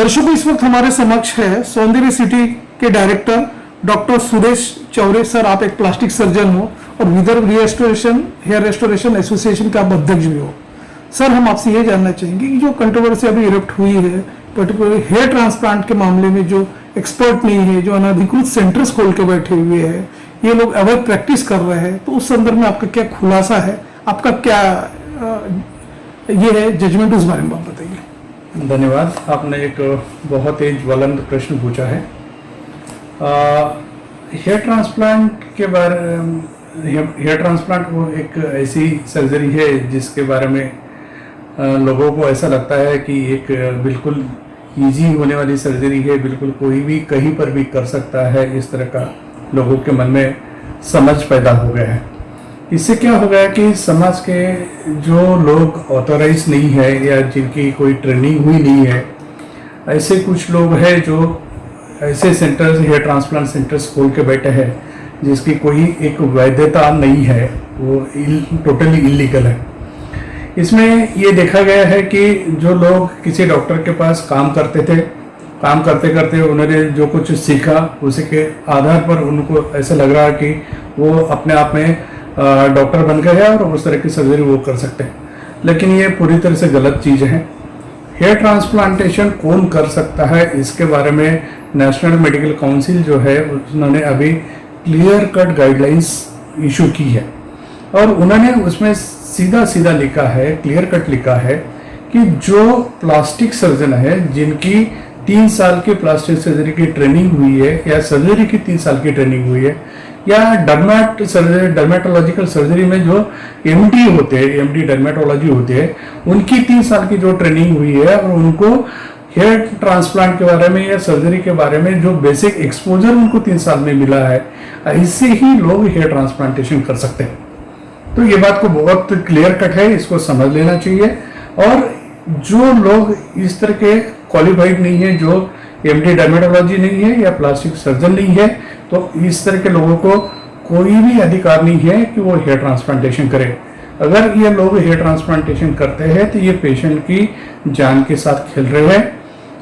दर्शकों, इस वक्त हमारे समक्ष है सौंदर्य सिटी के director doctor Suresh Chaure sir. आप एक प्लास्टिक सर्जन हो और Vidarbha restoration hair restoration association के आप अध्यक्ष भी हो। सर, हम आपसे ये जानना चाहेंगे कि जो कंट्रोवर्सी अभी इरप्ट हुई है पर्टिकुलर हेयर ट्रांसप्लांट के मामले में, जो एक्सपर्ट नहीं है, जो अनधिकृत सेंटर्स खोल के बैठे हुए हैं, ये लोग अवैध प्रैक्टिस कर रहे हैं, तो उस संदर्भ में आपका क्या खुलासा है, आपका क्या ये है जजमेंट, उस बारे में आप बताइए। धन्यवाद। आपने एक बहुत ही ज्वलंत प्रश्न पूछा है। हेयर ट्रांसप्लांट के बारे हेयर ट्रांसप्लांट वो एक ऐसी सर्जरी है जिसके बारे में लोगों को ऐसा लगता है कि एक बिल्कुल इजी होने वाली सर्जरी है, बिल्कुल कोई भी कहीं पर भी कर सकता है, इस तरह का लोगों के मन में समझ पैदा हो गया है। इससे क्या हो गया कि समाज के जो लोग ऑथराइज नहीं है या जिनकी कोई ट्रेनिंग हुई नहीं है, ऐसे कुछ लोग हैं जो ऐसे सेंटर्स, हेयर ट्रांसप्लांट सेंटर्स खोल के बैठे हैं जिसकी कोई एक वैधता नहीं है, वो टोटली इलीगल है। इसमें ये देखा गया है कि जो लोग किसी डॉक्टर के पास काम करते थे, काम करते करते उन्होंने जो कुछ सीखा उसी के आधार पर उनको ऐसा लग रहा कि वो अपने आप में डॉक्टर बन गए हैं और उस तरह की सर्जरी वो कर सकते हैं, लेकिन ये पूरी तरह से गलत चीज़ है। हेयर ट्रांसप्लांटेशन कौन कर सकता है, इसके बारे में नेशनल मेडिकल काउंसिल जो है उन्होंने अभी क्लियर कट गाइडलाइंस इशू की है और उन्होंने उसमें सीधा सीधा लिखा है, क्लियर कट लिखा है कि जो प्लास्टिक सर्जन है जिनकी 3 साल की प्लास्टिक सर्जरी की ट्रेनिंग हुई है या सर्जरी की 3 साल की ट्रेनिंग हुई है, या डर्मेटोलॉजिकल सर्जरी में जो एमडी होते हैं, एमडी डर्मेटोलॉजी होती है, उनकी 3 साल की जो ट्रेनिंग हुई है और उनको हेयर ट्रांसप्लांट के बारे में या सर्जरी के बारे में जो बेसिक एक्सपोजर उनको 3 साल में मिला है, ऐसे ही लोग हेयर ट्रांसप्लांटेशन कर सकते हैं। तो ये बात को बहुत क्लियर कट है, इसको समझ लेना चाहिए। और जो लोग इस तरह के क्वालिफाइड नहीं है, जो एमडी डर्मेटोलॉजी नहीं है या प्लास्टिक सर्जन नहीं है, तो इस तरह के लोगों को कोई भी अधिकार नहीं है कि वो हेयर ट्रांसप्लांटेशन करे। अगर ये लोग हेयर ट्रांसप्लांटेशन करते हैं तो ये पेशेंट की जान के साथ खेल रहे हैं।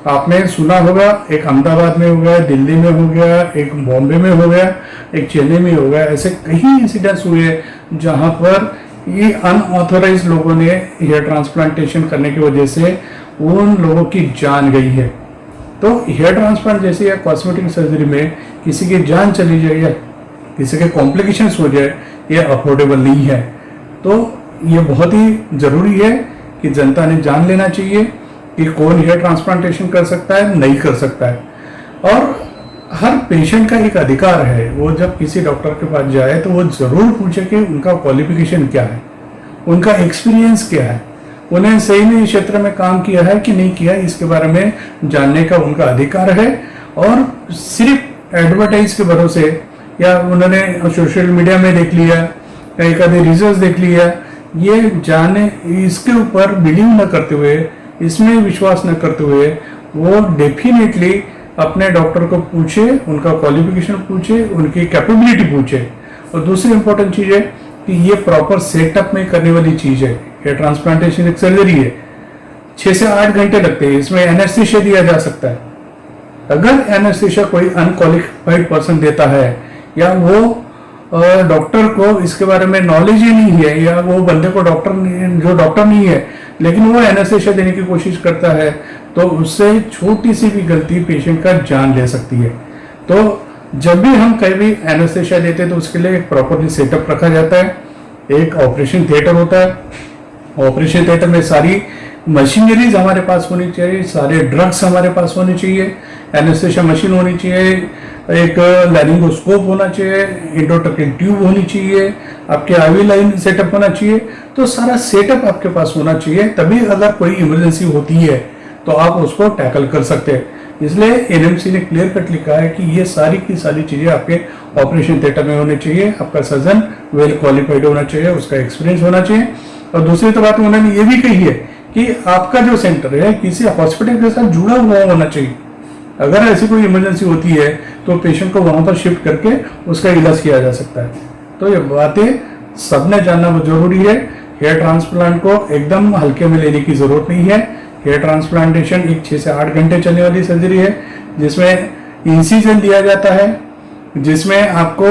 आपने सुना होगा, एक अहमदाबाद में हो गया, दिल्ली में हो गया, एक बॉम्बे में हो गया, एक चेन्नई में हो गया, ऐसे कई इंसिडेंट्स हुए जहां पर ये अनऑथोराइज लोगों ने हेयर ट्रांसप्लांटेशन करने की वजह से उन लोगों की जान गई है। तो हेयर ट्रांसप्लांट जैसे या कॉस्मेटिक सर्जरी में किसी की जान चली जाए या किसी के कॉम्प्लिकेशंस हो जाए, ये अफोर्डेबल नहीं है। तो ये बहुत ही जरूरी है कि जनता ने जान लेना चाहिए कि कौन हेयर ट्रांसप्लांटेशन कर सकता है, नहीं कर सकता है। और हर पेशेंट का एक अधिकार है, वो जब किसी डॉक्टर के पास जाए तो वो जरूर पूछे कि उनका क्वालिफिकेशन क्या है, उनका एक्सपीरियंस क्या है, उन्हें सही में इस क्षेत्र में काम किया है कि नहीं किया, इसके बारे में जानने का उनका अधिकार है। और सिर्फ एडवर्टाइज के भरोसे या उन्होंने सोशल मीडिया में देख लिया, एक आधे रिसर्च देख लिया, ये जाने इसके ऊपर बिलीव न करते हुए, इसमें विश्वास न करते हुए, वो डेफिनेटली अपने डॉक्टर को पूछे, उनका क्वालिफिकेशन पूछे, उनकी कैपेबिलिटी पूछे। और दूसरी इंपॉर्टेंट चीज़ है कि ये प्रॉपर सेटअप में करने वाली चीज़ है। हेयर ट्रांसप्लांटेशन एक सर्जरी है, 6 से 8 घंटे लगते हैं, इसमें एनेस्थीसिया दिया जा सकता है। अगर एनेस्थीसिया कोई अनक्वालिफाइड पर्सन देता है या वो डॉक्टर को इसके बारे में नॉलेज ही नहीं है, या वो बंदे को डॉक्टर नहीं है लेकिन वो एनेस्थीसिया देने की कोशिश करता है, तो उससे छोटी सी भी गलती पेशेंट का जान ले सकती है। तो जब भी हम कहीं भी एनेस्थीसिया देते हैं तो उसके लिए एक प्रॉपरली सेटअप रखा जाता है। एक ऑपरेशन थिएटर होता है, ऑपरेशन थिएटर में सारी मशीनरीज हमारे पास होनी चाहिए, सारे ड्रग्स हमारे पास होने चाहिए, एनेस्थीसिया मशीन होनी चाहिए, एक लैरिंगोस्कोप होना चाहिए, इंडोट्रकिन ट्यूब होनी चाहिए, आपके आईवी लाइन सेटअप होना चाहिए। तो सारा सेटअप आपके पास होना चाहिए, तभी अगर कोई इमरजेंसी होती है तो आप उसको टैकल कर सकते हैं। इसलिए एनएमसी ने क्लियर कट लिखा है कि ये सारी की सारी चीजें आपके ऑपरेशन थिएटर में होनी चाहिए। आपका सर्जन वेल क्वालिफाइड होना चाहिए, उसका एक्सपीरियंस होना चाहिए। और दूसरी तो बात उन्होंने ये भी कही है कि आपका जो सेंटर है किसी हॉस्पिटल के साथ जुड़ा हुआ होना चाहिए। अगर ऐसी कोई इमरजेंसी होती है तो पेशेंट को वहां पर शिफ्ट करके उसका इलाज किया जा सकता है। तो ये बातें सबने जानना जरूरी है। हेयर ट्रांसप्लांट को एकदम हल्के में लेने की जरूरत नहीं है। हेयर ट्रांसप्लांटेशन एक 6 से 8 घंटे चलने वाली सर्जरी है, जिसमें इंसिजन दिया जाता है, जिसमें आपको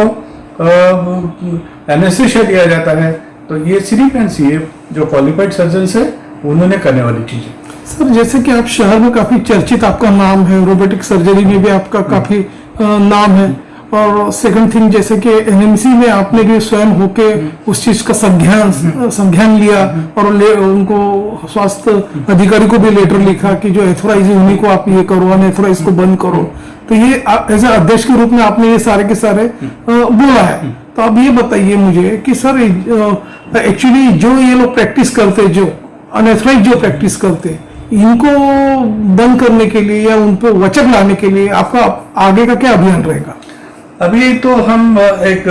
एनेस्थीसिया दिया जाता है। तो ये सिर्फ एंड सिर्फ जो क्वालिफाइड सर्जन है उन्होंने करने वाली चीज है। सर जैसे कि आप शहर में काफी चर्चित आपका नाम है, रोबोटिक सर्जरी में भी आपका काफी नाम है, और सेकंड थिंग जैसे कि एनएमसी में आपने भी स्वयं होके उस चीज का संज्ञान लिया और उनको स्वास्थ्य अधिकारी को भी लेटर लिखा कि जो एथोराइज है उन्हीं को आप ये करो, अनएथोराइज को बंद करो। तो ये एज ए अध्यक्ष के रूप में आपने ये सारे के सारे बोला है। तो अब ये बताइए मुझे कि सर एक्चुअली जो ये लोग प्रैक्टिस करते, जो अनएथोराइज जो प्रैक्टिस करते, इनको बंद करने के लिए या उन पर वचन लाने के लिए आपका आगे का क्या अभियान रहेगा? अभी तो हम एक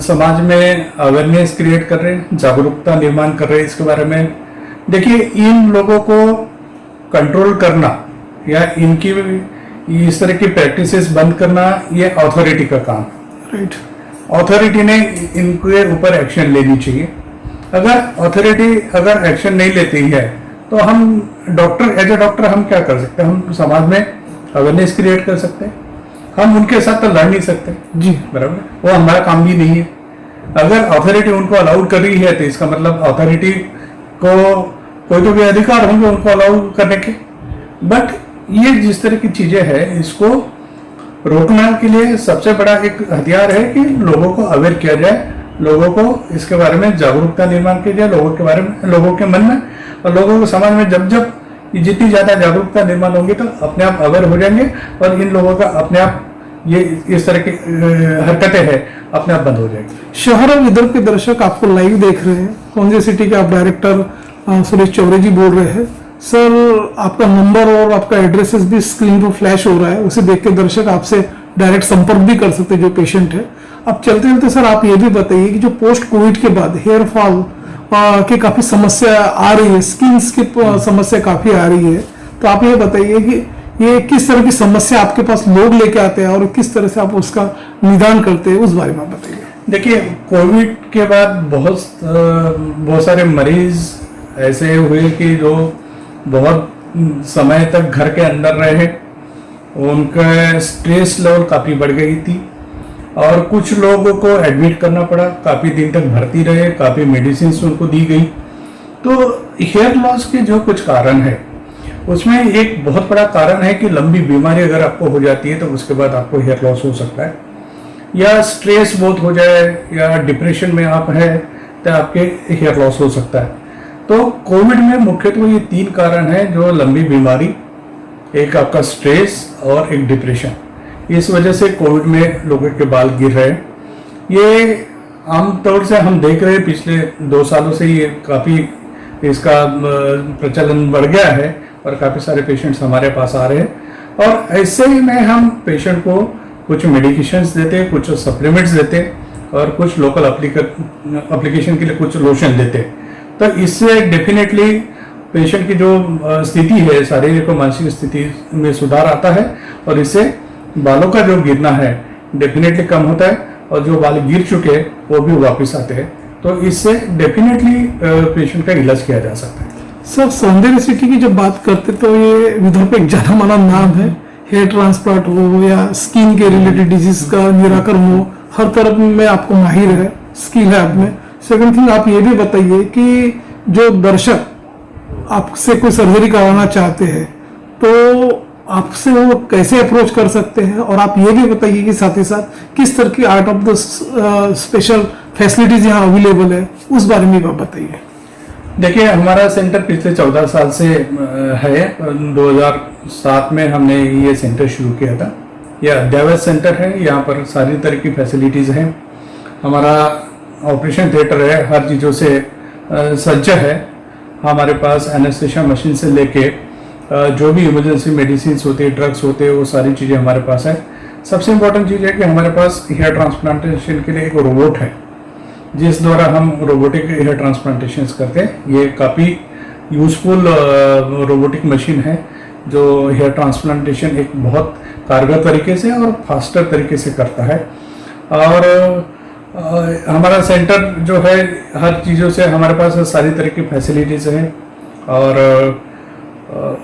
समाज में अवेयरनेस क्रिएट कर रहे हैं, जागरूकता निर्माण कर रहे हैं इसके बारे में। देखिए, इन लोगों को कंट्रोल करना या इनकी इस तरह की प्रैक्टिसेस बंद करना ये अथॉरिटी का काम है। राइट। अथॉरिटी ने इनके ऊपर एक्शन लेनी चाहिए। अगर अथॉरिटी अगर एक्शन नहीं लेती है तो हम डॉक्टर, एज ए डॉक्टर हम क्या कर सकते हैं? हम समाज में अवेयरनेस क्रिएट कर सकते हैं। हम उनके साथ तो लड़ नहीं सकते जी, बराबर, वो हमारा काम भी नहीं है। अगर अथॉरिटी उनको अलाउड कर रही है तो इसका मतलब अथॉरिटी को कोई तो भी अधिकार होंगे उनको अलाउ करने के। बट ये जिस तरह की चीजें हैं, इसको रोकने के लिए सबसे बड़ा एक हथियार है कि लोगों को अवेयर किया जाए, लोगों को इसके बारे में जागरूकता निर्माण किया जाए, लोगों के बारे में, लोगों के मन में और लोगों को समाज में जब जब जितनी ज्यादा जागरूकता निर्माण होगी तो अपने आप अवेयर हो जाएंगे और इन लोगों का अपने आप ये इस तरह की हरकतें हैं अपने आप बंद हो जाएगी। शहर और विदर्भ के दर्शक आपको लाइव देख रहे हैं, कौन सिटी के आप डायरेक्टर सुरेश चौरे जी बोल रहे हैं। सर आपका नंबर और आपका एड्रेसेस भी स्क्रीन पर फ्लैश हो रहा है, उसे देख के दर्शक आपसे डायरेक्ट संपर्क भी कर सकते हैं जो पेशेंट है। अब चलते चलते सर आप ये भी बताइए कि जो पोस्ट कोविड के बाद हेयर फॉल की काफी समस्या आ रही है, स्किन्स की समस्या काफी आ रही है, तो आप ये बताइए कि ये किस तरह की समस्या आपके पास लोग लेके आते हैं और किस तरह से आप उसका निदान करते हैं, उस बारे में बताइए। देखिए, कोविड के बाद बहुत सारे मरीज ऐसे हुए कि जो बहुत समय तक घर के अंदर रहे, उनका स्ट्रेस लेवल काफ़ी बढ़ गई थी और कुछ लोगों को एडमिट करना पड़ा, काफ़ी दिन तक भर्ती रहे, काफ़ी मेडिसिन उनको दी गई। तो हेयर लॉस के जो कुछ कारण है उसमें एक बहुत बड़ा कारण है कि लंबी बीमारी अगर आपको हो जाती है तो उसके बाद आपको हेयर लॉस हो सकता है, या स्ट्रेस बहुत हो जाए या डिप्रेशन में आप है तो आपके हेयर लॉस हो सकता है। तो कोविड में मुख्यतः ये 3 कारण है जो लंबी बीमारी, एक आपका स्ट्रेस और एक डिप्रेशन, इस वजह से कोविड में लोगों के बाल गिर रहे हैं। ये आमतौर से हम देख रहे हैं पिछले 2 सालों से ये काफ़ी इसका प्रचलन बढ़ गया है और काफ़ी सारे पेशेंट्स हमारे पास आ रहे हैं। और ऐसे में हम पेशेंट को कुछ मेडिकेशंस देते, कुछ सप्लीमेंट्स देते और कुछ लोकल एप्लीकेशन के लिए कुछ लोशन देते। तो इससे डेफिनेटली पेशेंट की जो स्थिति है, शारीरिक और मानसिक स्थिति में सुधार आता है और इससे बालों का जो गिरना है डेफिनेटली कम होता है और जो बाल गिर चुके हैं वो भी वापस आते हैं। तो इससे डेफिनेटली पेशेंट का इलाज किया जा सकता है। सर सौंदर्य सिटी की जब बात करते तो ये विदर्भ एक जाना माना नाम है, हेयर ट्रांसप्लांट हो या स्किन के रिलेटेड डिजीज का निराकरण हो, हर तरफ में आपको माहिर है, स्किल है आप में। सेकंड थिंग आप ये भी बताइए कि जो दर्शक आपसे कोई सर्जरी कराना चाहते हैं तो आपसे वो कैसे अप्रोच कर सकते हैं, और आप ये भी बताइए कि साथ ही साथ किस तरह की art of the special facilities यहाँ अवेलेबल है, उस बारे में भी आप बताइए। देखिए, हमारा सेंटर पिछले 14 साल से है। 2007 में हमने ये सेंटर शुरू किया था। यह अद्ययावत सेंटर है, यहाँ पर सारी तरह की फैसिलिटीज़ हैं। हमारा ऑपरेशन थिएटर है, हर चीज़ों से सज्ज है। हमारे पास एनेस्थीसिया मशीन से लेके जो भी इमरजेंसी मेडिसिन होते हैं, ड्रग्स होते हैं, वो सारी चीज़ें हमारे पास है। सबसे इम्पोर्टेंट चीज़ है कि हमारे पास हेयर ट्रांसप्लांटेशन के लिए एक रोबोट है जिस द्वारा हम रोबोटिक हेयर ट्रांसप्लांटेशन करते हैं। ये काफ़ी यूजफुल रोबोटिक मशीन है जो हेयर ट्रांसप्लांटेशन एक बहुत कारगर तरीके से और फास्टर तरीके से करता है। और हमारा सेंटर जो है, हर चीज़ों से हमारे पास सारी तरह की फैसिलिटीज़ हैं। और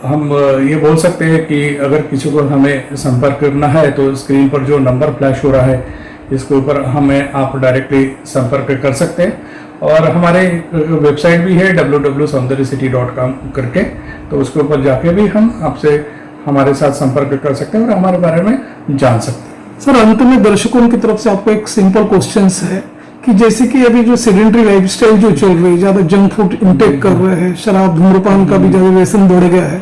हम ये बोल सकते हैं कि अगर किसी को हमें संपर्क करना है तो स्क्रीन पर जो नंबर फ्लैश हो रहा है इसके ऊपर हमें आप डायरेक्टली संपर्क कर सकते हैं। और हमारे वेबसाइट भी है www.saundarycity.com करके, तो उसके ऊपर जाके भी हम आपसे हमारे साथ संपर्क कर सकते हैं और हमारे बारे में जान सकते हैं। सर, अंत में दर्शकों की तरफ से आपको एक सिंपल क्वेश्चन है कि जैसे कि अभी जो सेडेंटरी लाइफस्टाइल जो चल रही है, ज्यादा जंक फूड इंटेक कर रहे हैं, शराब धूम्रपान का भी ज्यादा व्यसन बढ़ गया है,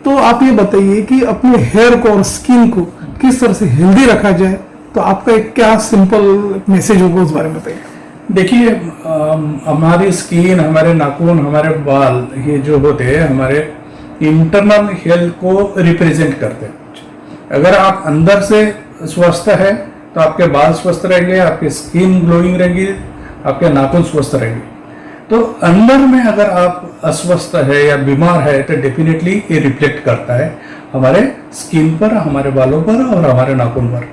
तो आप ये बताइए कि अपने हेयर को और स्किन को किस तरह से हेल्दी रखा जाए, तो आपका एक क्या सिंपल मैसेज होगा उस बारे में बताइए। देखिए, हमारी स्किन, हमारे नाखून, हमारे बाल, ये जो होते हैं हमारे इंटरनल हेल्थ को रिप्रेजेंट करते हैं। अगर आप अंदर से स्वस्थ है तो आपके बाल स्वस्थ रहेंगे, आपकी स्किन ग्लोइंग रहेगी, आपके नाखून स्वस्थ रहेंगे। तो अंदर में अगर आप अस्वस्थ है या बीमार है तो डेफिनेटली ये रिफ्लेक्ट करता है हमारे स्किन पर, हमारे बालों पर और हमारे नाखून पर।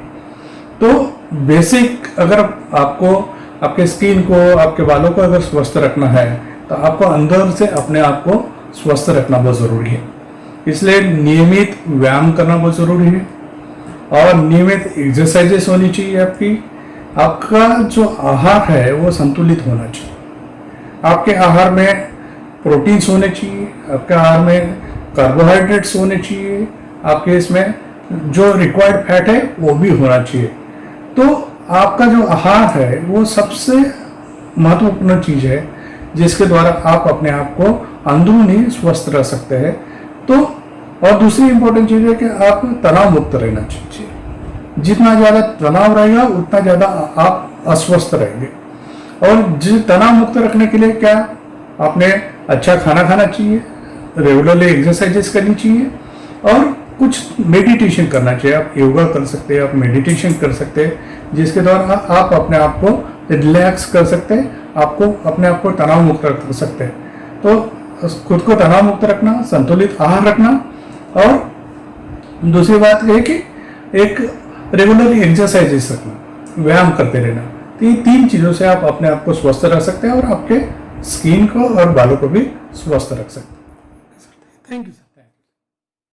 तो बेसिक अगर आपको आपके स्किन को, आपके बालों को अगर स्वस्थ रखना है तो आपको अंदर से अपने आप को स्वस्थ रखना बहुत जरूरी है। इसलिए नियमित व्यायाम करना बहुत जरूरी है और नियमित एक्सरसाइजेस होनी चाहिए आपकी। आपका जो आहार है वो संतुलित होना चाहिए। आपके आहार में प्रोटीन्स होने चाहिए, आपके आहार में कार्बोहाइड्रेट्स होने चाहिए, आपके इसमें जो रिक्वायर्ड फैट है वो भी होना चाहिए। तो आपका जो आहार है वो सबसे महत्वपूर्ण चीज है जिसके द्वारा आप अपने आप को अंदरूनी स्वस्थ रह सकते हैं। तो और दूसरी इंपॉर्टेंट चीज है कि आप तनाव मुक्त रहना चाहिए। जितना ज्यादा तनाव रहेगा उतना ज्यादा आप अस्वस्थ रहेंगे। और तनाव मुक्त रखने के लिए क्या, आपने अच्छा खाना खाना चाहिए, रेगुलरली एक्सरसाइजेस करनी चाहिए और कुछ मेडिटेशन करना चाहिए। आप योगा कर सकते हैं, आप मेडिटेशन कर सकते हैं, जिसके द्वारा आप अपने आप को रिलैक्स कर सकते हैं, आपको अपने आप को तनाव मुक्त रख सकते हैं। तो खुद को तनाव मुक्त रखना, संतुलित आहार रखना और दूसरी बात यह कि एक रेगुलरली एक्सरसाइजेस रखना, व्यायाम करते रहना। तो ये 3 चीजों से आप अपने आप को स्वस्थ रख सकते हैं और आपके स्किन को और बालों को भी स्वस्थ रख सकते हैं। Thank you sir.